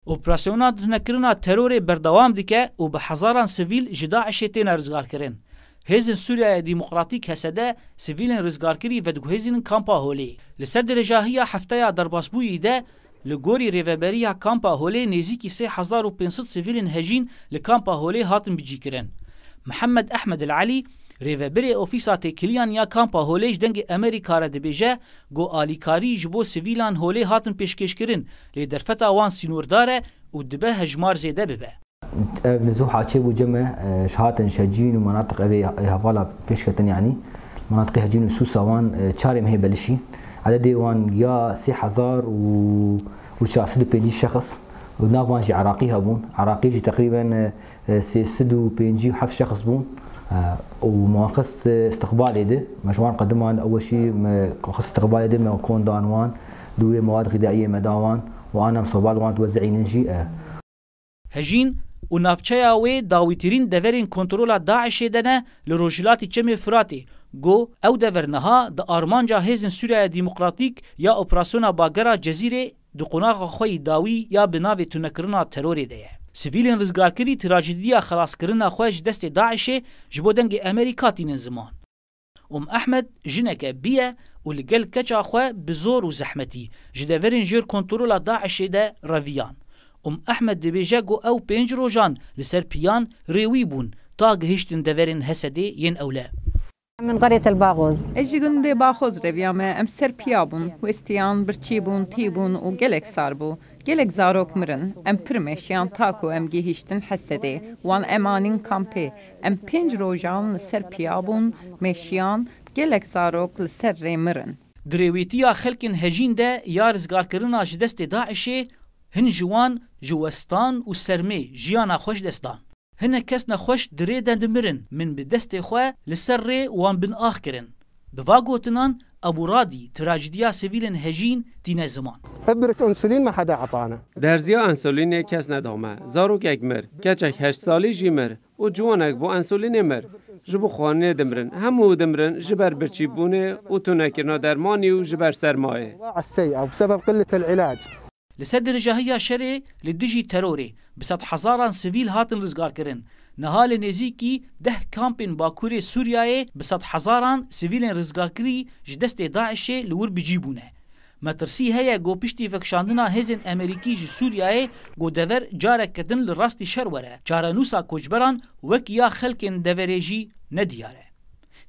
Operasyona tunekirina terorê berdewam dike û bi hezaran sivîl ji Daişê têne rizgarkirin. Hêzên Sûriyaya Demokratîk Hesede sivîlên rizgarkirî vediguhêzînin kampa Holê. Li ser derêjahiya hefteya derbasbûyî de li gorî rêveberiya kampa Holê nêzîkî 3500 sivîlên hejîn li kampa Holê hatin bicîkirin. Mihemed Ehmed El Alî rêveberê ofîsa têkiliyan ya kampa Holê ji dengê Amerîka re dibêje got alîkarî ji bo sivîlan Holê hatin pêşkêşkirin lê derfeta wan sînordar e û dibe hejmar zêde bibe. نزوح عاتشيب وجمع شهات شجين ومناطق أبي هفالا بيشكتن يعني مناطق هجين وسوسة وان شاري مهي بلشي عددي وان يا 3000 وشاسد بيجي شخص ونافان شي عراقي هبون عراقي جي تقريبا سدو بيجي وحف شخص بون ومواقص استقبال ده مجموعة قدمان أول شيء مواقص استقبال ده ما كون دانوان دوية مواد غذائية مداوان وأنا مصوبال وان توزعي ننجي هجين و navçeya wê dawîtirîn deverên kontrola Daişê de ne li Rojhilatê Çemê Firatê got ew dever niha di armanca Hêzên Sûriyaya Demokratîk ya Operasyona Bagera Cezîrê di qonaxa xwe dawî ya bi navê tunekirina terorê de ye. Sivîlên rizgarkirî trajediya xelaskirina xwe ji destê Daişê ji bo dengê Amerîka tînin ziman. Ehmed jineke biye û li gel keça xwe bi zor û zehmetî ji deverên jêr kontrola Daişê de reviyan. Ehmed dibêje got ew 5 rojan li ser piyan rêwî bûn ta gihîştin deverên Hesedê yên ewle. من قرية الباغوز. اجي گندê Baxoz reviya me em ser piya bûn, westiyan, birçî bûn, tî bûn û gelek sar bû. Gelek zarok mirin, em pir meşiyan ta ku em gihîştin Hesedê, wan em anîn kampê. Em 5 rojan li ser piya bûn, meşiyan, gelek zarok li ser rê mirin. Dirêwîtiya xelkên hejîn de ya rizgarkirina ji destê Daişê hin ji wan ji westan û sermê jiyana xweş destan. Hinek kes nexweş dirê de dimirin min bi destê xwe li ser rê wan bin ax kirin. Bi va gotinan Ebu Radî trajediya sivîlên hejîn tîne ziman. إبرة أنسولين ما حدا عطانا. درزیا انسولین کس ندامه. زاروک مر، کچک 8 سالی جی مر و جوانک با انسولین مر. جبو خانه دمرن، همو دمرن جبر برچی بونه و تونکرنا درمانی و جبر سرمایه. السيئة بسبب قلة العلاج. لسر درجهیا شرê li dijî terorê bi sed hezaran sivîl hatin rizgarkirin. Niha li nêzîkî 10 kampên Bakurê Sûriyayê bi sed hezaran sivîlên rizgarkirî ji destê Daişê li wir bicî bûne. Metirsî heye got piştî vekşandina hêzên Amerîkî ji Sûriyayê got dever carek kedin li rastî şer were. Çarenûsa koçberan wek ya xelkên deverê jî nediyar e.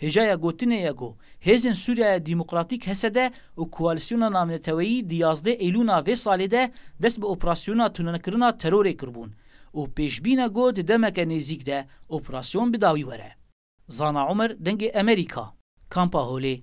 Hêjaya gotinê ye got Hêzên Sûriyaya Demokratîk Hesede û Koalîsyona Navneteweyî di 11 Eylûna vê salê de dest bi operasyona tunekirina terorê kirbûn û pêşbîne got di demeke nêzik de operasyon bi dawî were. Zana Umer dengê Amerîka, Kampa Holê.